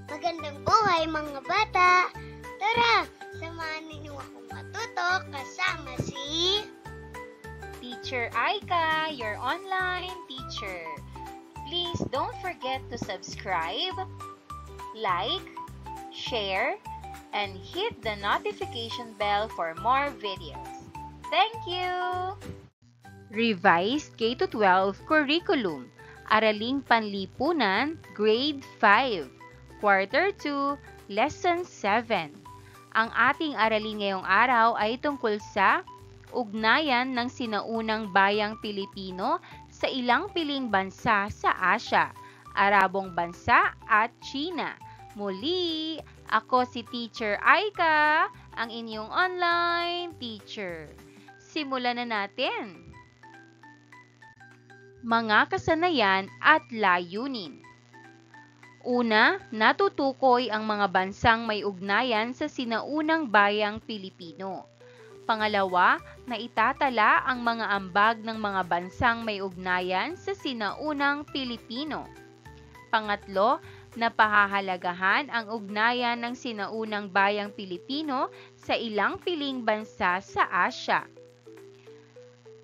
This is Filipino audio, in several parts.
Magandang buhay mga bata! Tara, samahan ninyo akong matuto kasama si Teacher Aika, your online teacher. Please don't forget to subscribe, like, share, and hit the notification bell for more videos. Thank you! Revised K-12 Curriculum, Araling Panlipunan, Grade 5, Quarter 2, Lesson 7. Ang ating aralin ngayong araw ay tungkol sa ugnayan ng sinaunang bayang Pilipino sa ilang piling bansa sa Asya, Arabong bansa at China. Muli, ako si Teacher Aika, ang inyong online teacher. Simulan na natin. Mga kasanayan at layunin. Una, natutukoy ang mga bansang may ugnayan sa sinaunang bayang Pilipino. Pangalawa, naitatala ang mga ambag ng mga bansang may ugnayan sa sinaunang Pilipino. Pangatlo, napahahalagahan ang ugnayan ng sinaunang bayang Pilipino sa ilang piling bansa sa Asya.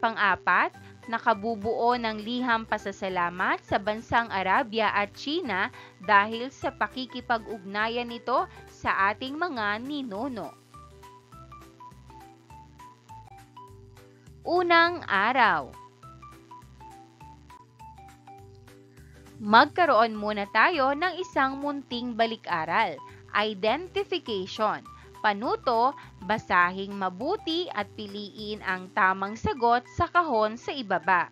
Pang-apat, nakabubuo ng liham pasasalamat sa bansang Arabia at China dahil sa pakikipag-ugnayan nito sa ating mga ninuno. Unang araw. Magkaroon muna tayo ng isang munting balik-aral, identification. Panuto, basahing mabuti at piliin ang tamang sagot sa kahon sa ibaba.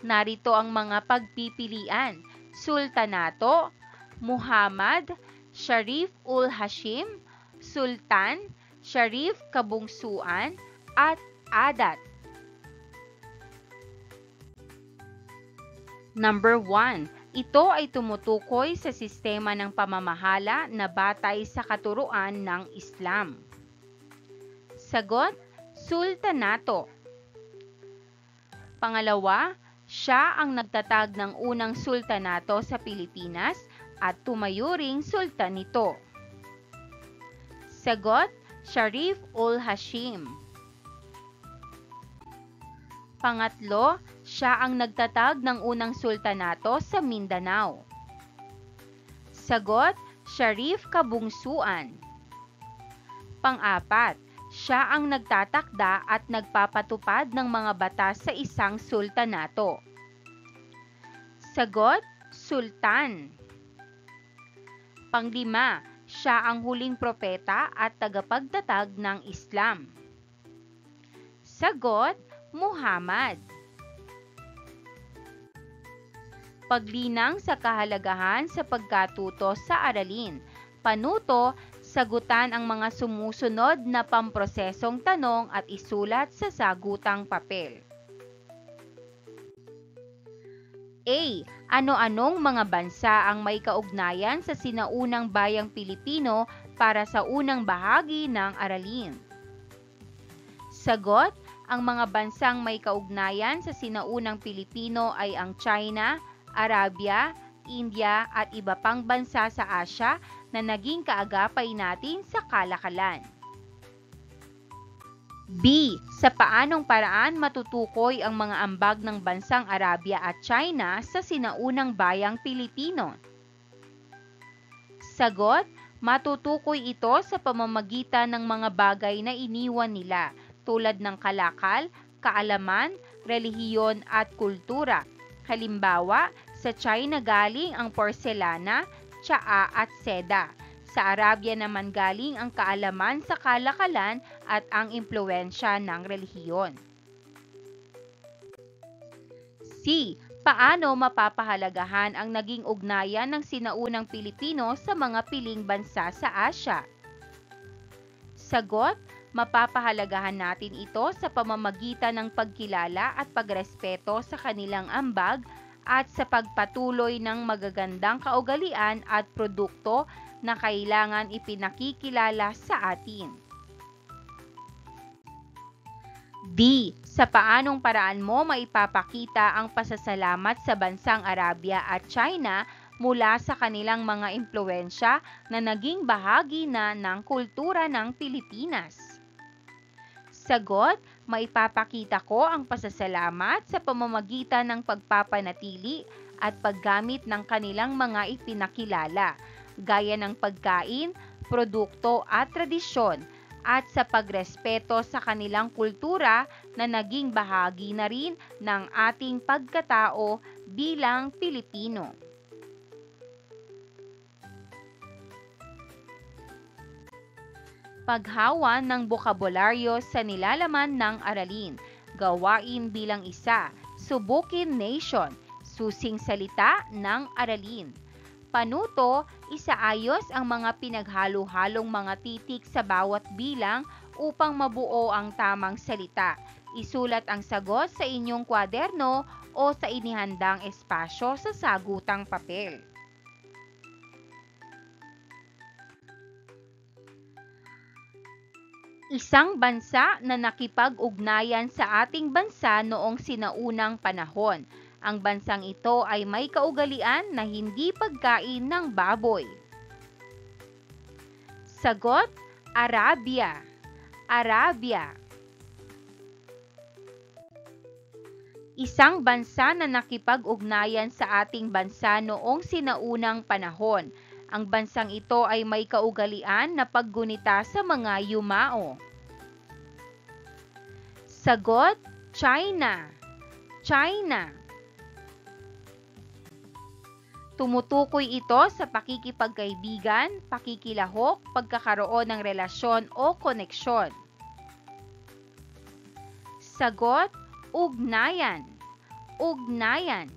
Narito ang mga pagpipilian: Sultanato, Muhammad, Sharif ul Hashim, Sultan, Sharif Kabungsuan, at Adat. Number 1. Ito ay tumutukoy sa sistema ng pamamahala na batay sa katuruan ng Islam. Sagot, Sultanato. Pangalawa, siya ang nagtatag ng unang sultanato sa Pilipinas at tumayo ring sultan nito. Sagot, Sharif ul Hashim. Pangatlo, siya ang nagtatag ng unang sultanato sa Mindanao. Sagot, Sharif Kabungsuan. Pang-apat, siya ang nagtatakda at nagpapatupad ng mga batas sa isang sultanato. Sagot, Sultan. Pang-lima, siya ang huling propeta at tagapagtatag ng Islam. Sagot, Muhammad. Paglinang sa kahalagahan sa pagkatuto sa aralin. Panuto, sagutan ang mga sumusunod na pamprosesong tanong at isulat sa sagutang papel. A. Ano-anong mga bansa ang may kaugnayan sa sinaunang bayang Pilipino para sa unang bahagi ng aralin? Sagot, ang mga bansang may kaugnayan sa sinaunang Pilipino ay ang China, Arabia, India at iba pang bansa sa Asya na naging kaagapay natin sa kalakalan. B. Sa paanong paraan matutukoy ang mga ambag ng bansang Arabia at China sa sinaunang bayang Pilipino? Sagot, matutukoy ito sa pamamagitan ng mga bagay na iniwan nila tulad ng kalakal, kaalaman, relihiyon at kultura. Halimbawa, sa China galing ang porselana, tsaa at seda. Sa Arabia naman galing ang kaalaman sa kalakalan at ang impluwensya ng relihiyon. C. Paano mapapahalagahan ang naging ugnayan ng sinaunang Pilipino sa mga piling bansa sa Asya? Sagot, mapapahalagahan natin ito sa pamamagitan ng pagkilala at pagrespeto sa kanilang ambag at sa pagpatuloy ng magagandang kaugalian at produkto na kailangan ipinakikilala sa atin. D. Sa paanong paraan mo maipapakita ang pasasalamat sa bansang Arabia at China mula sa kanilang mga impluwensya na naging bahagi na ng kultura ng Pilipinas? Sagot, maipapakita ko ang pasasalamat sa pamamagitan ng pagpapanatili at paggamit ng kanilang mga ipinakilala, gaya ng pagkain, produkto at tradisyon, at sa pagrespeto sa kanilang kultura na naging bahagi na rin ng ating pagkatao bilang Pilipino. Paghawa ng bokabularyo sa nilalaman ng aralin, gawain bilang isa, subukin nation, susing salita ng aralin. Panuto, isaayos ang mga pinaghalo-halong mga titik sa bawat bilang upang mabuo ang tamang salita. Isulat ang sagot sa inyong kwaderno o sa inihandang espasyo sa sagutang papel. Isang bansa na nakipag-ugnayan sa ating bansa noong sinaunang panahon. Ang bansang ito ay may kaugalian na hindi pagkain ng baboy. Sagot, Arabia. Arabia. Isang bansa na nakipag-ugnayan sa ating bansa noong sinaunang panahon. Ang bansang ito ay may kaugalian na paggunita sa mga yumao. Sagot, China. China. Tumutukoy ito sa pakikipagkaibigan, pakikilahok, pagkakaroon ng relasyon o koneksyon. Sagot, ugnayan. Ugnayan.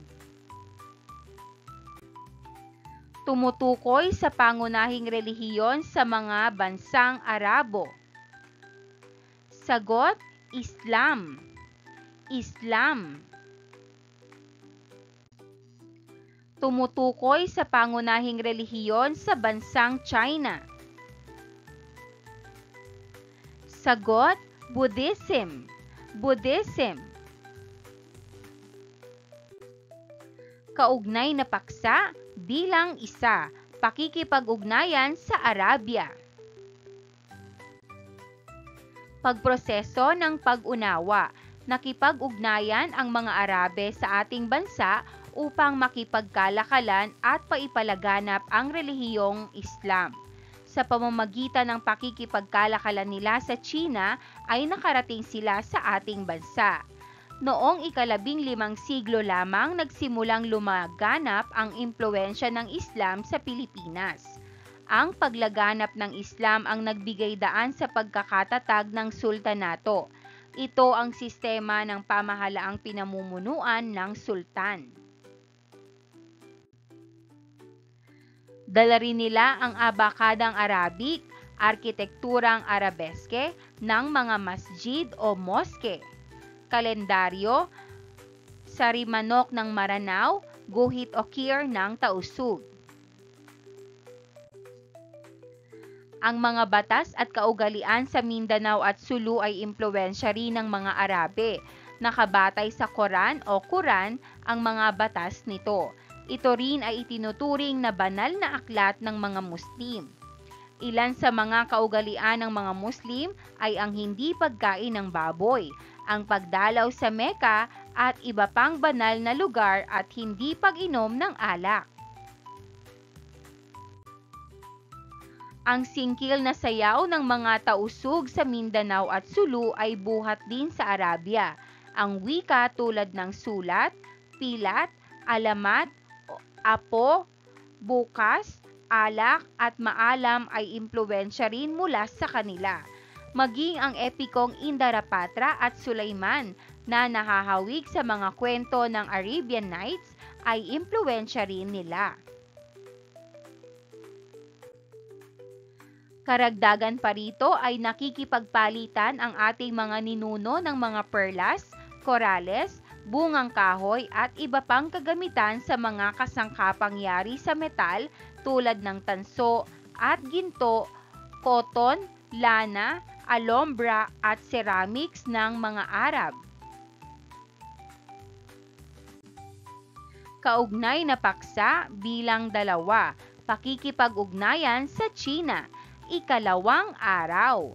Tumutukoy sa pangunahing relihiyon sa mga bansang Arabo. Sagot, Islam. Islam. Tumutukoy sa pangunahing relihiyon sa bansang China. Sagot, Buddhism. Buddhism. Kaugnay na paksa bilang isa, pakikipag-ugnayan sa Arabia. Pagproseso ng pag-unawa. Nakipag-ugnayan ang mga Arabe sa ating bansa upang makipagkalakalan at paipalaganap ang relihiyong Islam. Sa pamamagitan ng pakikipagkalakalan nila sa China ay nakarating sila sa ating bansa. Noong ika-15 siglo lamang nagsimulang lumaganap ang impluwensya ng Islam sa Pilipinas. Ang paglaganap ng Islam ang nagbigay daan sa pagkakatatag ng sultanato. Ito ang sistema ng pamahalaang pinamumunuan ng sultan. Dala rin nila ang abakadang Arabic, arkitekturang Arabeske ng mga masjid o moske, kalendaryo, sarimanok ng Maranao, guhit o kir ng Tausug. Ang mga batas at kaugalian sa Mindanao at Sulu ay impluwensya rin ng mga Arabe. Nakabatay sa Quran o Quran ang mga batas nito. Ito rin ay itinuturing na banal na aklat ng mga Muslim. Ilan sa mga kaugalian ng mga Muslim ay ang hindi pagkain ng baboy, ang pagdalaw sa Mecca at iba pang banal na lugar at hindi pag-inom ng alak. Ang singkil na sayaw ng mga Tausug sa Mindanao at Sulu ay buhat din sa Arabia. Ang wika tulad ng sulat, pilat, alamat, apo, bukas, alak at maalam ay impluwensya rin mula sa kanila. Maging ang epikong Indarapatra at Sulaiman na nahahawig sa mga kwento ng Arabian Nights ay impluwensya rin nila. Karagdagan pa rito ay nakikipagpalitan ang ating mga ninuno ng mga perlas, korales, bungang kahoy at iba pang kagamitan sa mga kasangkapang yari sa metal tulad ng tanso at ginto, cotton, lana, alombra at ceramics ng mga Arab. kaugnay na paksa bilang 2, pakikipag-ugnayan sa China, ikalawang araw.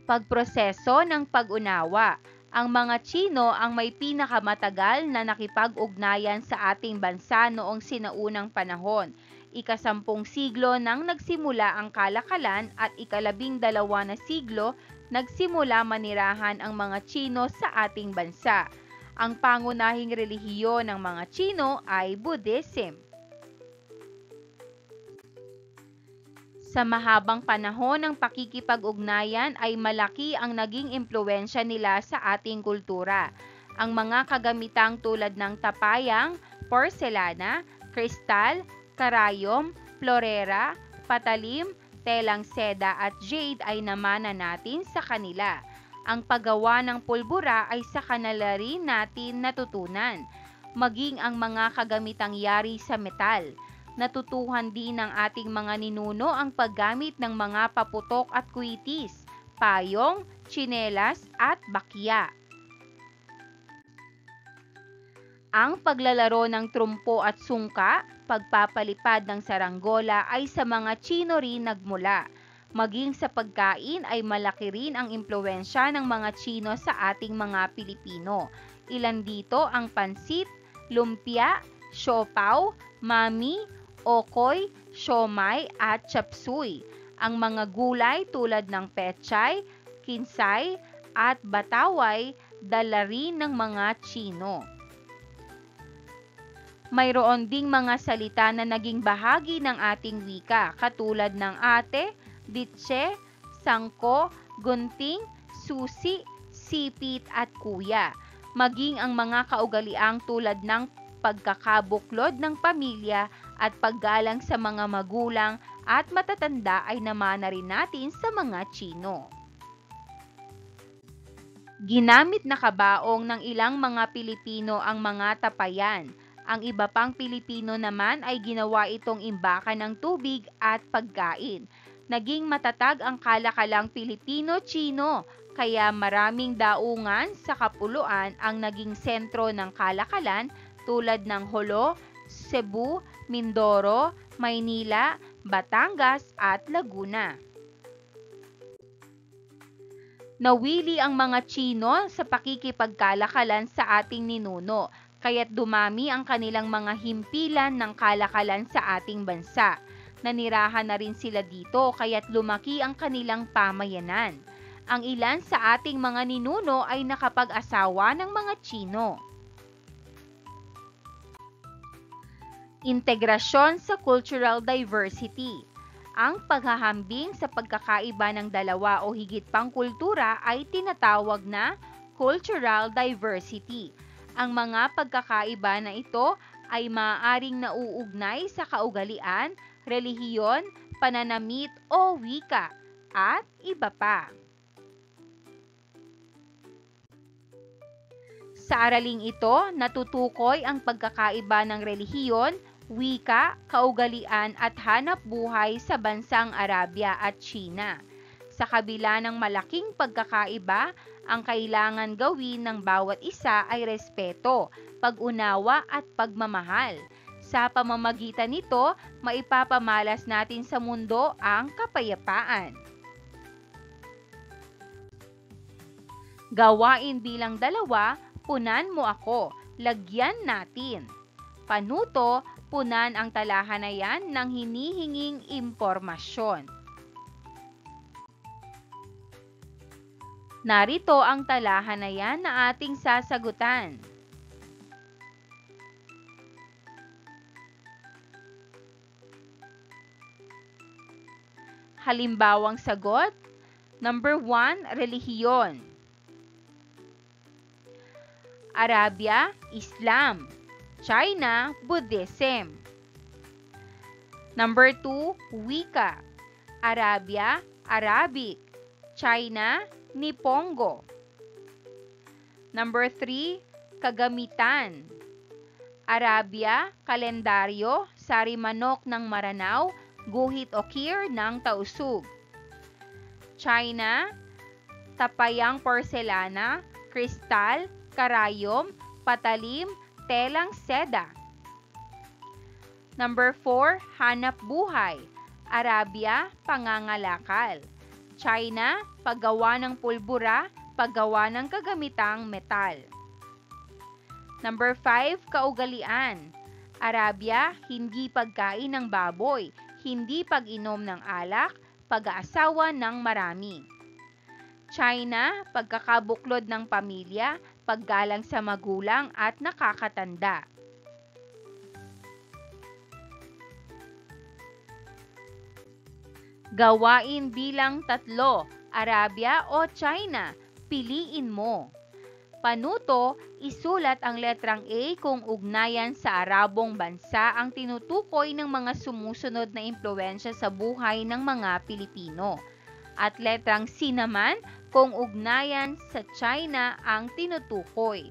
Pagproseso ng pag-unawa. Ang mga Tsino ang may pinakamatagal na nakipag-ugnayan sa ating bansa noong sinaunang panahon. Ika-10 siglo nang nagsimula ang kalakalan at ika-12 na siglo nagsimula manirahan ang mga Tsino sa ating bansa. Ang pangunahing relihiyon ng mga Tsino ay Buddhism. Sa mahabang panahon ng pakikipag-ugnayan ay malaki ang naging impluwensya nila sa ating kultura. Ang mga kagamitang tulad ng tapayang, porselana, kristal, karayom, florera, patalim, telang seda at jade ay namana natin sa kanila. Ang paggawa ng pulbura ay sa kanila rin natin natutunan, maging ang mga kagamitang yari sa metal. Natutuhan din ng ating mga ninuno ang paggamit ng mga paputok at kwitis, payong, tsinelas at bakya. Ang paglalaro ng trumpo at sungka, pagpapalipad ng saranggola ay sa mga Tsino rin nagmula. Maging sa pagkain ay malaki rin ang impluwensya ng mga Tsino sa ating mga Pilipino. Ilan dito ang pansit, lumpia, siopaw, mami, okoy, siomai at chapsuy. Ang mga gulay tulad ng pechay, kinsay at bataway dala rin ng mga Tsino. Mayroon ding mga salita na naging bahagi ng ating wika katulad ng ate, ditse, sangko, gunting, susi, sipit at kuya. Maging ang mga kaugaliang tulad ng pagkakabuklod ng pamilya at paggalang sa mga magulang at matatanda ay namana rin natin sa mga Tsino. Ginamit na kabaong ng ilang mga Pilipino ang mga tapayan. Ang iba pang Pilipino naman ay ginawa itong imbakan ng tubig at pagkain. Naging matatag ang kalakalang Pilipino-Tsino, kaya maraming daungan sa kapuluan ang naging sentro ng kalakalan tulad ng Jolo, Cebu, Mindoro, Maynila, Batangas at Laguna. Nawili ang mga Tsino sa pakikipagkalakalan sa ating ninuno, kaya't dumami ang kanilang mga himpilan ng kalakalan sa ating bansa. Nanirahan na rin sila dito kaya't lumaki ang kanilang pamayanan. Ang ilan sa ating mga ninuno ay nakapag-asawa ng mga Tsino. Integrasyon sa cultural diversity. Ang paghahambing sa pagkakaiba ng dalawa o higit pang kultura ay tinatawag na cultural diversity. Ang mga pagkakaiba na ito ay maaaring nauugnay sa kaugalian, relihiyon, pananamit o wika, at iba pa. Sa araling ito, natutukoy ang pagkakaiba ng relihiyon, wika, kaugalian at hanap buhay sa bansang Arabia at China. Sa kabila ng malaking pagkakaiba, ang kailangan gawin ng bawat isa ay respeto, pag-unawa at pagmamahal. Sa pamamagitan nito, maipapamalas natin sa mundo ang kapayapaan. Gawain bilang 2, punan mo ako, lagyan natin. Panuto, punan ang talahanayan ng hinihinging impormasyon. Narito ang talahanayan na ating sasagutan. Halimbawang sagot, number 1, relihiyon. Arabia, Islam. China, Buddhism. Number 2, wika. Arabia, Arabic. China, Nipongo. Number 3, kagamitan. Arabia, kalendaryo, sari-manok ng Maranao, guhit o kir ng Tausug. China, tapayang porselana, kristal, karayom, patalim, telang seda. Number 4, hanap buhay. Arabia, pangangalakal. China, paggawa ng pulbura, paggawa ng kagamitang metal. Number 5, kaugalian. Arabia, hindi pagkain ng baboy, hindi pag-inom ng alak, pag-aasawa ng marami. China, pagkakabuklod ng pamilya, paggalang sa magulang at nakakatanda. Gawain bilang 3, Arabia o China, piliin mo. Panuto, isulat ang letrang A kung ugnayan sa Arabong bansa ang tinutukoy ng mga sumusunod na impluwensya sa buhay ng mga Pilipino. At letrang C naman kung ugnayan sa China ang tinutukoy.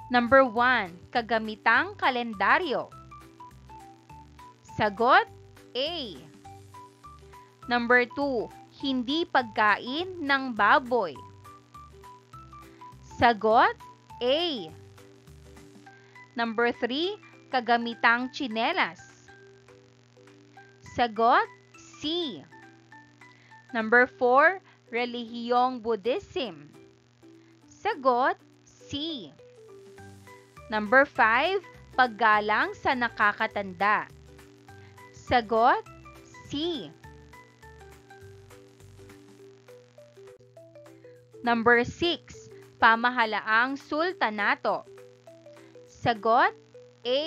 Number 1, kagamitang kalendaryo. Sagot A. Number 2, hindi pagkain ng baboy. Sagot A. Number 3, kagamitang tsinelas. Sagot C. Number 4, relihiyong Buddhism. Sagot C. Number 5, paggalang sa nakakatanda. Sagot C. Number 6, pamahalaang sultanato. Sagot A.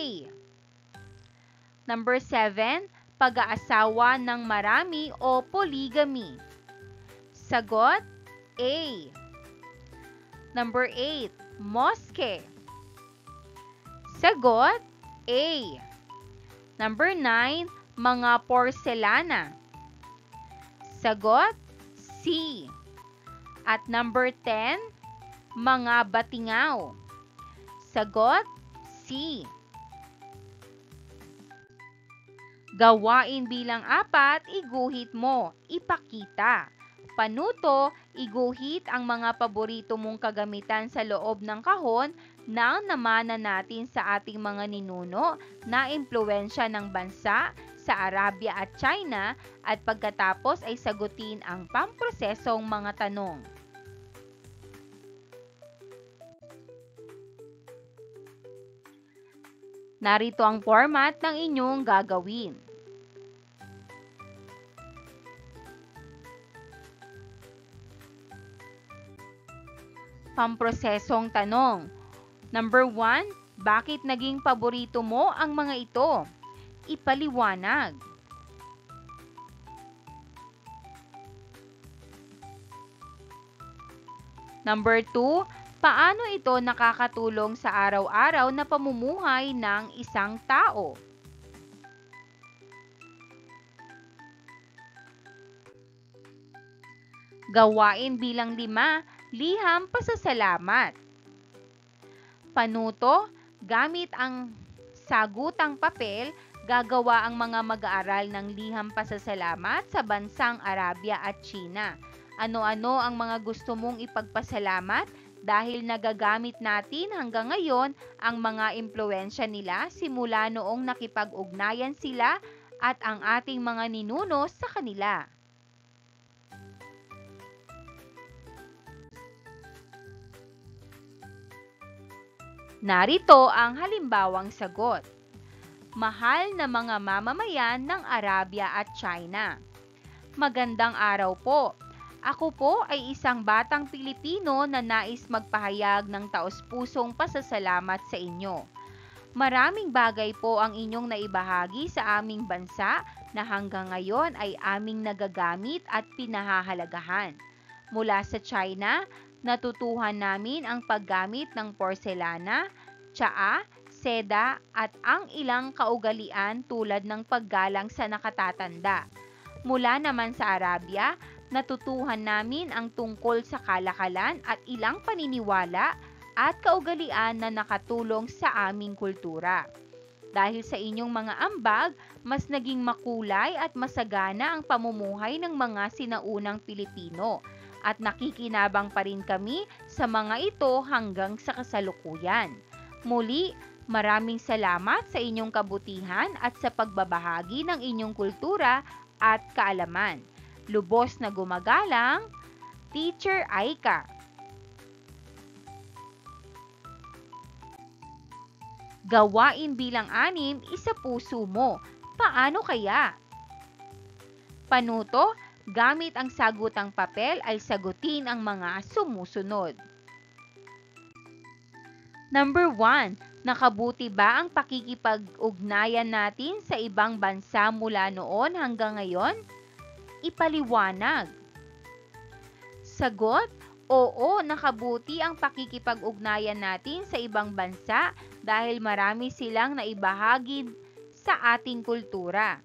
Number 7, pag-aasawa ng marami o polygamy. Sagot A. Number 8, mosque. Sagot A. Number 9, mga porselana. Sagot C. At number 10, mga batingaw. Sagot C. Gawain bilang 4, iguhit mo, ipakita. Panuto, iguhit ang mga paborito mong kagamitan sa loob ng kahon na namana natin sa ating mga ninuno na impluwensya ng bansa sa Arabia at China at pagkatapos ay sagutin ang pamprosesong mga tanong. Narito ang format ng inyong gagawin. Pamprosesong tanong. Number 1, bakit naging paborito mo ang mga ito? Ipaliwanag. Number 2, paano ito nakakatulong sa araw-araw na pamumuhay ng isang tao? Gawain bilang 5, liham pasasalamat. Panuto, gamit ang sagutang papel, gagawa ang mga mag-aaral ng liham pasasalamat sa bansang Arabia at China. Ano-ano ang mga gusto mong ipagpasalamat dahil nagagamit natin hanggang ngayon ang mga impluwensya nila simula noong nakipag-ugnayan sila at ang ating mga ninuno sa kanila. Narito ang halimbawang sagot. Mahal na mga mamamayan ng Arabia at China. Magandang araw po. Ako po ay isang batang Pilipino na nais magpahayag ng taos-pusong pasasalamat sa inyo. Maraming bagay po ang inyong naibahagi sa aming bansa na hanggang ngayon ay aming nagagamit at pinahahalagahan. Mula sa China, natutuhan namin ang paggamit ng porselana, tsaa, seda at ang ilang kaugalian tulad ng paggalang sa nakatatanda. Mula naman sa Arabia, natutuhan namin ang tungkol sa kalakalan at ilang paniniwala at kaugalian na nakatulong sa aming kultura. Dahil sa inyong mga ambag, mas naging makulay at masagana ang pamumuhay ng mga sinaunang Pilipino. at nakikinabang pa rin kami sa mga ito hanggang sa kasalukuyan. Muli, maraming salamat sa inyong kabutihan at sa pagbabahagi ng inyong kultura at kaalaman. Lubos na gumagalang, Teacher Aika. Gawain bilang 6, isa puso mo. Paano kaya? Panuto, gamit ang sagutang papel ay sagutin ang mga sumusunod. Number 1, nakabuti ba ang pakikipag-ugnayan natin sa ibang bansa mula noon hanggang ngayon? Ipaliwanag. Sagot, oo, nakabuti ang pakikipag-ugnayan natin sa ibang bansa dahil marami silang naibahagi sa ating kultura,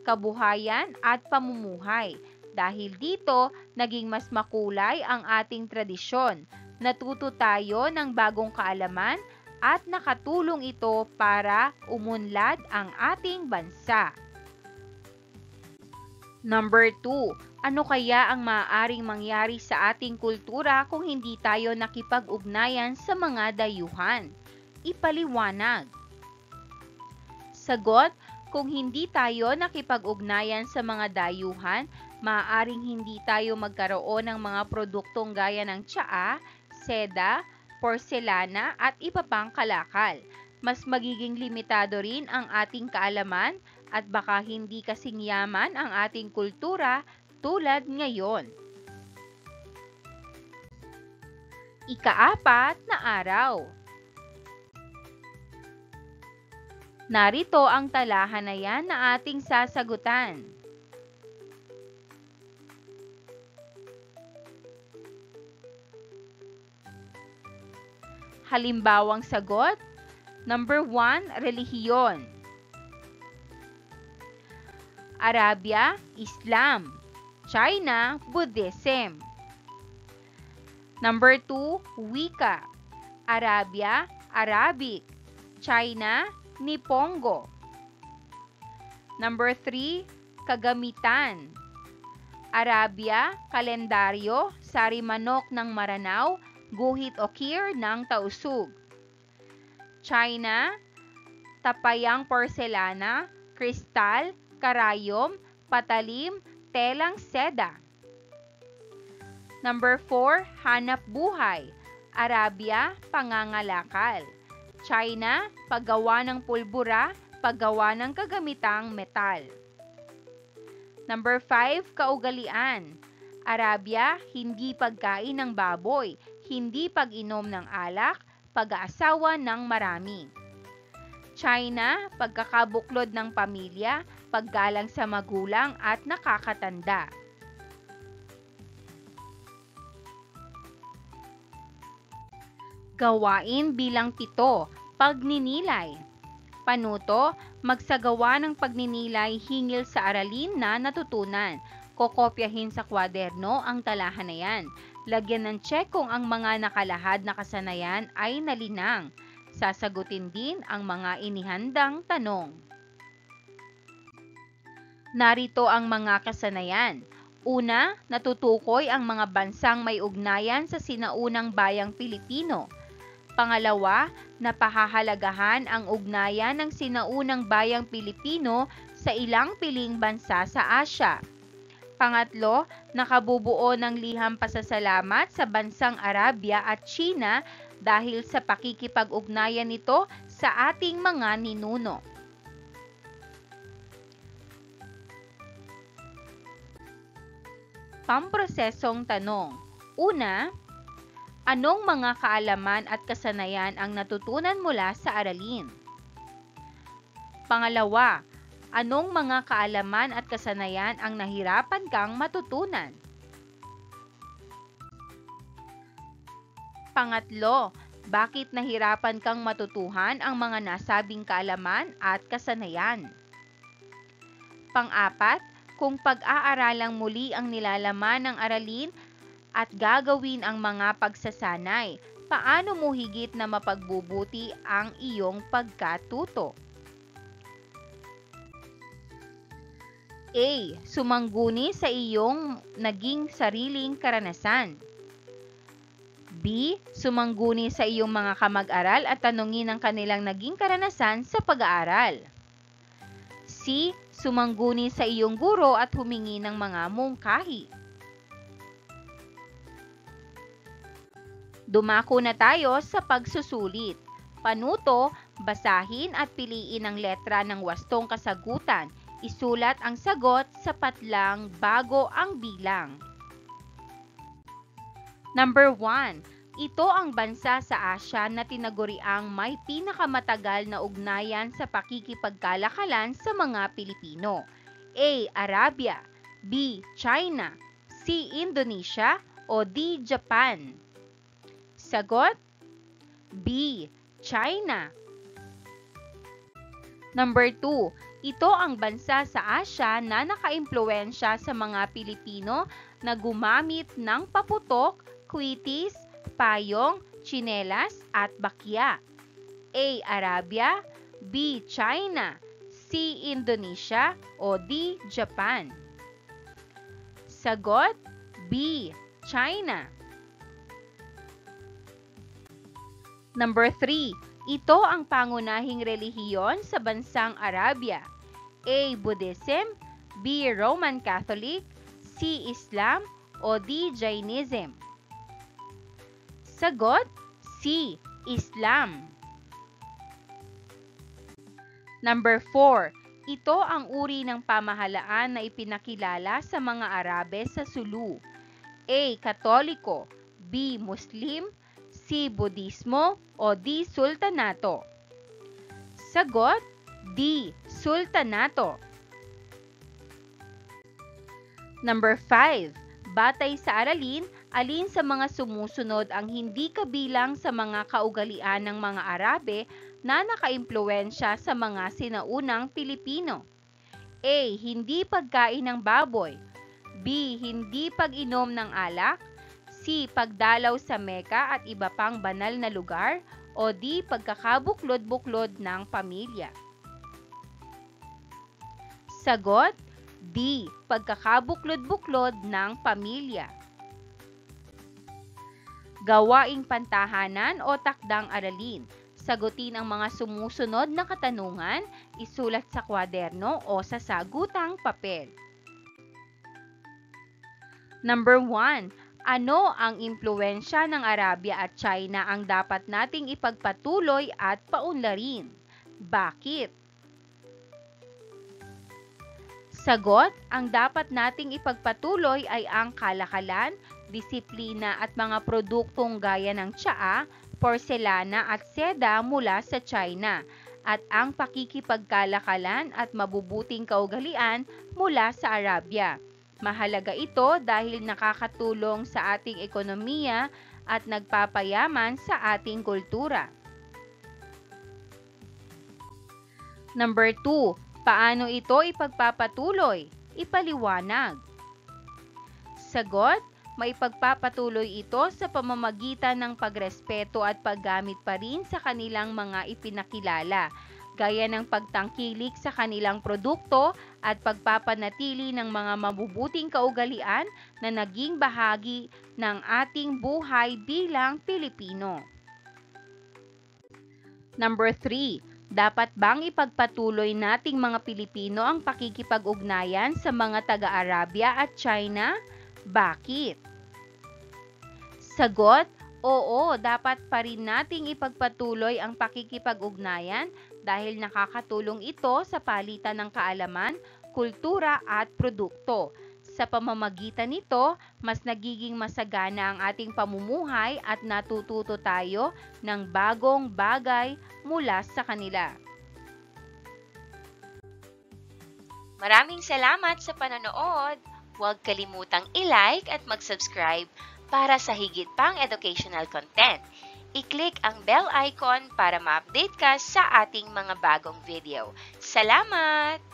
kabuhayan at pamumuhay. Dahil dito, naging mas makulay ang ating tradisyon. Natuto tayo ng bagong kaalaman at nakatulong ito para umunlad ang ating bansa. Number 2, ano kaya ang maaaring mangyari sa ating kultura kung hindi tayo nakipag-ugnayan sa mga dayuhan? Ipaliwanag. Sagot, kung hindi tayo nakipag-ugnayan sa mga dayuhan, maaaring hindi tayo magkaroon ng mga produktong gaya ng tsaa, seda, porselana at iba pang kalakal. Mas magiging limitado rin ang ating kaalaman at baka hindi kasing yaman ang ating kultura tulad ngayon. Ika-4 na araw. Narito ang talahanayan na ating sasagutan. Halimbawang sagot, number 1, relihiyon. Arabia, Islam. China, Buddhism. Number 2, wika. Arabia, Arabic. China, Nipongo. Number 3, kagamitan. Arabia, kalendaryo, sari-manok ng Maranao, guhit o kir ng Tausug. China, tapayang porselana, kristal, karayom, patalim, telang seda. Number 4, hanap buhay. Arabia, pangangalakal. China, paggawa ng pulbura, paggawa ng kagamitang metal. Number 5, kaugalian. Arabia, hindi pagkain ng baboy, hindi pag-inom ng alak, pag-aasawa ng marami. China, pagkakabuklod ng pamilya, paggalang sa magulang at nakakatanda. Gawain bilang 7, pagninilay. Panuto, magsagawa ng pagninilay hingil sa aralin na natutunan. Kokopyahin sa kwaderno ang talahanayan. Lagyan ng check kung ang mga nakalahad na kasanayan ay nalinang. Sasagutin din ang mga inihandang tanong. Narito ang mga kasanayan. Una, natutukoy ang mga bansang may ugnayan sa sinaunang bayang Pilipino. Pangalawa, napahahalagahan ang ugnayan ng sinaunang bayang Pilipino sa ilang piling bansa sa Asya. Pangatlo, nakabubuo ng liham pasasalamat sa bansang Arabia at China dahil sa pakikipag-ugnayan nito sa ating mga ninuno. Pamprosesong tanong. Una, anong mga kaalaman at kasanayan ang natutunan mula sa aralin? Pangalawa, anong mga kaalaman at kasanayan ang nahirapan kang matutunan? Pangatlo, bakit nahirapan kang matutuhan ang mga nasabing kaalaman at kasanayan? Pang-apat, kung pag-aaralang muli ang nilalaman ng aralin at gagawin ang mga pagsasanay, paano mo higit na mapagbubuti ang iyong pagkatuto? A. Sumangguni sa iyong naging sariling karanasan. B. Sumangguni sa iyong mga kamag-aral at tanungin ang kanilang naging karanasan sa pag-aaral. C. Sumangguni sa iyong guro at humingi ng mga mungkahi. Dumako na tayo sa pagsusulit. Panuto, basahin at piliin ang letra ng wastong kasagutan. Isulat ang sagot sapat lang bago ang bilang. Number 1. Ito ang bansa sa Asya na tinaguriang may pinakamatagal na ugnayan sa pakikipagkalakalan sa mga Pilipino. A. Arabia, B. China, C. Indonesia, o D. Japan? Sagot? B. China. Number 2. Ito ang bansa sa Asya na nakaimpluwensya sa mga Pilipino na gumamit ng paputok, kwitis, payong, tsinelas at bakya. A. Arabia, B. China, C. Indonesia, o D. Japan? Sagot? B. China. Number 3. Ito ang pangunahing relihiyon sa bansang Arabia. A. Buddhism, B. Roman Catholic, C. Islam, o D. Jainism? Sagot? C. Islam. Number 4. Ito ang uri ng pamahalaan na ipinakilala sa mga Arabe sa Sulu. A. Katoliko, B. Muslim, C. Budismo, o D. Sultanato? Sagot? D. Sultanato. Number 5. Batay sa aralin, alin sa mga sumusunod ang hindi kabilang sa mga kaugalian ng mga Arabe na nakaimpluwensya sa mga sinaunang Pilipino? A. Hindi pagkain ng baboy, B. Hindi pag-inom ng alak, C. Pagdalaw sa Mecca at iba pang banal na lugar, o D. Pagkakabuklod-buklod ng pamilya? Sagot? D. Pagkakabuklod-buklod ng pamilya. Gawaing pantahanan o takdang aralin. Sagutin ang mga sumusunod na katanungan, isulat sa kwaderno o sa sagutang papel. Number 1. Ano ang impluwensya ng Arabia at China ang dapat nating ipagpatuloy at paunlarin? Bakit? Sagot, ang dapat nating ipagpatuloy ay ang kalakalan, disiplina at mga produktong gaya ng tsaa, porselana at seda mula sa China, at ang pakikipagkalakalan at mabubuting kaugalian mula sa Arabia. Mahalaga ito dahil nakakatulong sa ating ekonomiya at nagpapayaman sa ating kultura. Number 2. Paano ito ipagpapatuloy? Ipaliwanag. Sagot, maipagpapatuloy ito sa pamamagitan ng pagrespeto at paggamit pa rin sa kanilang mga ipinakilala, gaya ng pagtangkilik sa kanilang produkto at pagpapanatili ng mga mabubuting kaugalian na naging bahagi ng ating buhay bilang Pilipino. Number 3. Dapat bang ipagpatuloy nating mga Pilipino ang pakikipag-ugnayan sa mga taga-Arabia at China? Bakit? Sagot, oo, dapat pa rin nating ipagpatuloy ang pakikipag-ugnayan dahil nakakatulong ito sa palitan ng kaalaman, kultura at produkto. Sa pamamagitan nito, mas nagiging masagana ang ating pamumuhay at natututo tayo ng bagong bagay mula sa kanila. Maraming salamat sa panonood! Huwag kalimutang i-like at mag-subscribe para sa higit pang educational content. I-click ang bell icon para ma-update ka sa ating mga bagong video. Salamat!